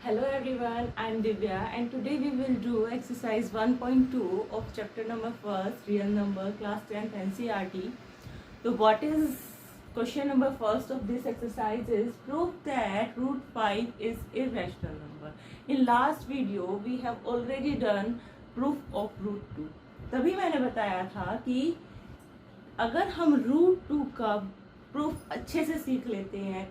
Hello everyone, I am Divya and today we will do exercise 1.2 of chapter number 1st, real number, class 10th NCERT. So what is question number 1st of this exercise is prove that root 5 is irrational number. In last video we have already done proof of root 2. तभी मैंने बताया था कि अगर हम root 2 का proof अच्छे से सीख लेते हैं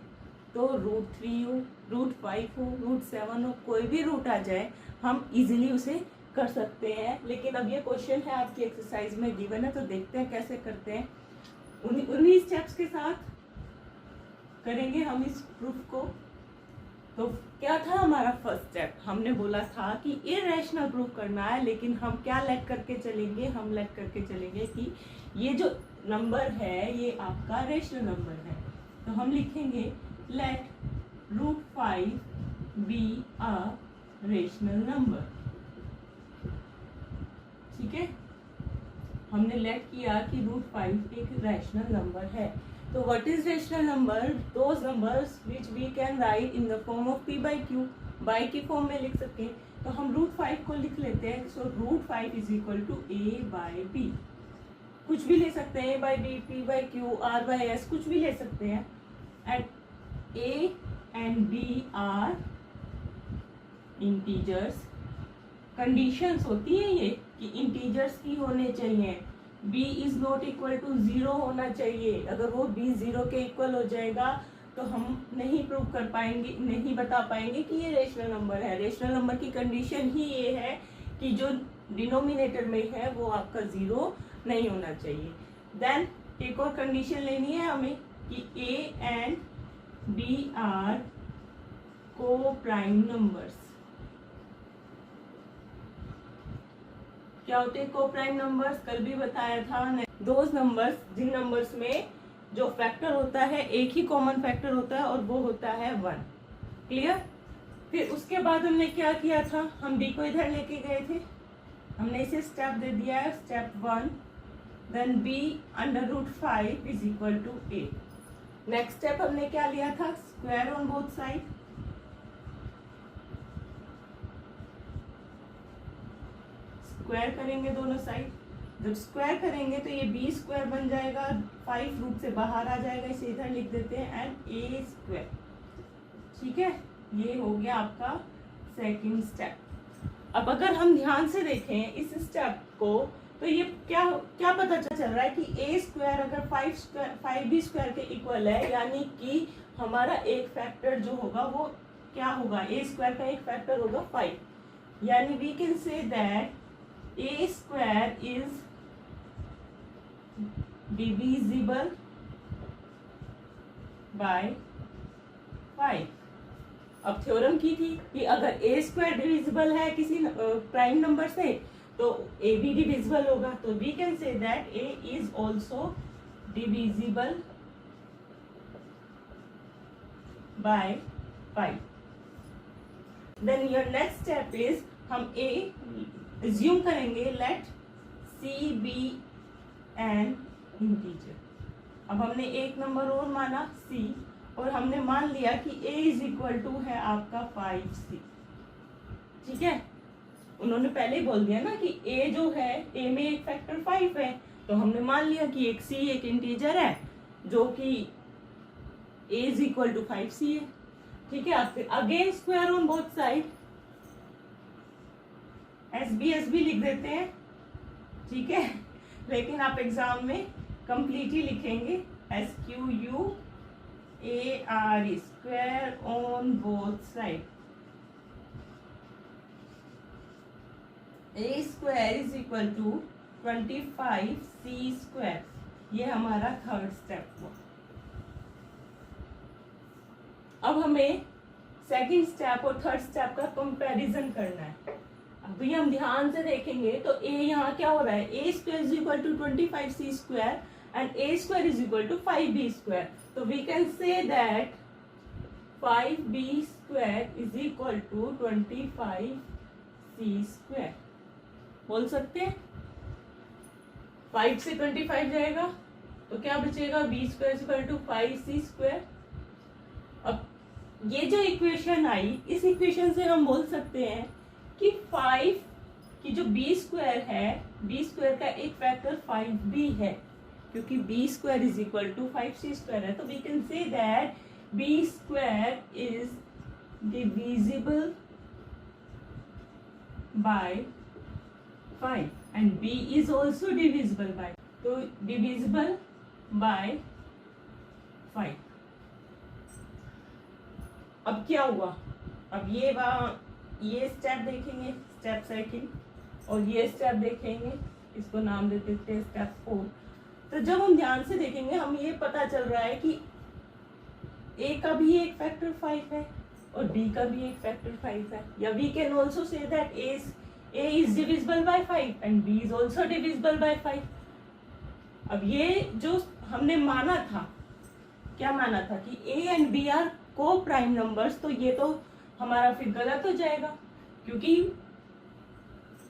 तो रूट 3 हो, रूट 5 हो, रूट 7 हो, कोई भी रूट आ जाए हम इजीली उसे कर सकते हैं। लेकिन अब ये क्वेश्चन है आपकी एक्सरसाइज में गिवन है, तो देखते हैं कैसे करते हैं। उन्हीं स्टेप्स के साथ करेंगे हम इस प्रूफ को। तो क्या था हमारा फर्स्ट स्टेप, हमने बोला था कि इरेशनल प्रूफ करना है, लेकिन हम क्या लेट करके चलेंगे, हम लेट करके चलेंगे कि ये जो नंबर है ये आपका रेशनल नंबर है। तो हम लिखेंगे let root 5 be a rational number। ठीक है, हमने लेट किया कि रूट 5 एक रैशनल नंबर है। तो what is rational number? Those numbers which we can write in the form of p by q, by की फॉर्म में लिख सकें। तो हम रूट 5 को लिख लेते हैं। So root 5 is equal to a by b। कुछ भी ले सकते हैं, a by b, p by q, r by s, कुछ भी ले सकते हैं। And a and b are integers। Conditions होती है ये कि इंटीजर्स की होने चाहिए। b is not equal to 0 होना चाहिए। अगर वो b 0 के इक्वल हो जाएगा तो हम नहीं प्रूव कर पाएंगे, नहीं बता पाएंगे कि ये रेशनल नंबर है। रेशनल नंबर की कंडीशन ही ये है कि जो डिनोमिनेटर में है वो आपका 0 नहीं होना चाहिए। देन एक और कंडीशन लेनी है हमें कि a and b are co-prime numbers। क्या होते हैं co-prime numbers? कल भी बताया था। दोज नंबर्स जिन नंबर्स में जो फैक्टर होता है एक ही कॉमन फैक्टर होता है और वो होता है 1। क्लियर? फिर उसके बाद हमने क्या किया था, हम b को इधर लेके गए थे, हमने इसे स्टेप दे दिया है, step 1। Then b under root 5 is equal to a। Next step हमने क्या लिया था, square on both side. Square करेंगे दोनों साइड। जब स्क्वायर करेंगे तो ये बी स्क्वायर बन जाएगा, 5 रूट से बाहर आ जाएगा, इसे इधर लिख देते हैं, एंड ए स्क्वायर। ठीक है, ये हो गया आपका सेकंड स्टेप। अब अगर हम ध्यान से देखें इस स्टेप को तो ये क्या क्या पता चल रहा है कि ए स्क्वायर अगर 5b स्क्वायर के इक्वल है, यानी कि हमारा एक फैक्टर जो होगा वो क्या होगा, ए स्क्वायर का एक फैक्टर होगा 5। यानी we can say that a square is divisible by 5। अब थ्योरम की थी कि अगर ए स्क्वायर डिविजिबल है किसी प्राइम नंबर से तो a भी डिविजिबल होगा। तो we can say that a is also divisible by 5। Then your next step is हम a एज्यूम करेंगे, let c be an integer. अब हमने एक नंबर और माना c, और हमने मान लिया कि a इज इक्वल टू है आपका 5c। ठीक है, उन्होंने पहले ही बोल दिया ना कि a जो है, a में एक फैक्टर 5 है, तो हमने मान लिया कि एक c एक इंटीजर है जो कि a is equal to 5c है। ठीक है, अब फिर again square on both side, as b लिख देते हैं। ठीक है, लेकिन आप एग्जाम में कंप्लीटली लिखेंगे SQUAR square on both side. a square is equal to 25c square. ये हमारा थर्ड स्टेप हुआ। अब हमें सेकंड स्टेप और थर्ड स्टेप का कंपैरिजन करना है। अभी हम ध्यान से देखेंगे तो a यहाँ क्या हो रहा है, a square is equal to 25c square and a square is equal to 5b square. तो we can say that 5b square is equal to 25c square. बोल सकते हैं 5 से 25 जाएगा तो क्या बचेगा, b square equal to 5c square. अब ये जो इक्वेशन आई, इस इक्वेशन से हम बोल सकते हैं कि 5 की जो बी स्क्वायर है, बी स्क्वायर का एक फैक्टर 5b है, क्योंकि b square is equal to 5c square है। तो we can say that b square is divisible by 5 and b is also divisible by, तो डिविजिबल बाय 5। अब क्या हुआ, अब ये स्टेप देखेंगे, स्टेप सेकंड, और ये स्टेप देखेंगे, इसको नाम दे देते हैं स्टेप 4। तो जब हम ध्यान से देखेंगे हम ये पता चल रहा है कि a का भी एक फैक्टर 5 है और b का भी एक फैक्टर 5 है, या we can also say that a is divisible by 5 and b is also divisible by 5। अब ये जो हमने माना था, क्या माना था कि a and b आर को प्राइम नंबर्स, तो ये तो हमारा फिर गलत हो जाएगा, क्योंकि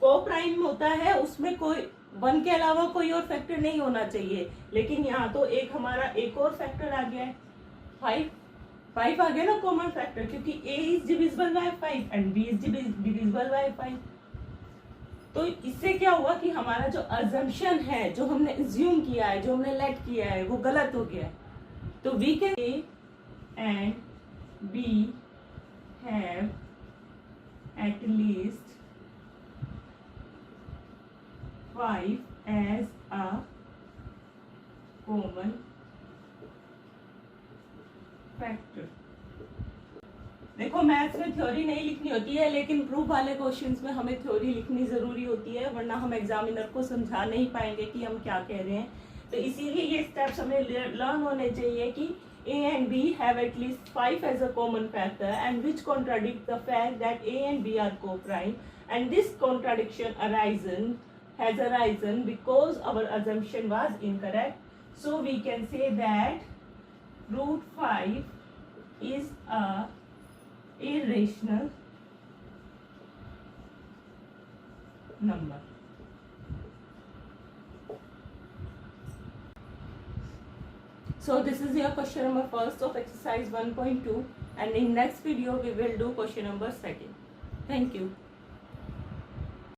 को प्राइम होता है उसमें कोई 1 के अलावा कोई और फैक्टर नहीं होना चाहिए, लेकिन यहाँ तो एक हमारा एक और फैक्टर आ गया है, 5 आ गया ना कॉमन फैक्टर, क्योंकि a is divisible by 5 and b is divisible by 5। तो इससे क्या हुआ कि हमारा जो अजम्पशन है, जो हमने अज्यूम किया है, जो हमने लेट किया है, वो गलत हो गया है। तो we can a and b have at least 5 as a common factor। देखो मैथ्स में थ्योरी नहीं लिखनी होती है, लेकिन प्रूफ वाले क्वेश्चंस में हमें थ्योरी लिखनी जरूरी होती है, वरना हम एग्जामिनर को समझा नहीं पाएंगे कि हम क्या कह रहे हैं। तो इसीलिए ये स्टेप्स हमें लर्न होने चाहिए कि a and b have at least 5 as a common factor, and which contradict the fact that a and b are co-prime, and this contradiction has arisen because our assumption was incorrect. So we can say that root 5 is a irrational number. So this is your question number first of exercise 1.2, and in next video we will do question number second. Thank you.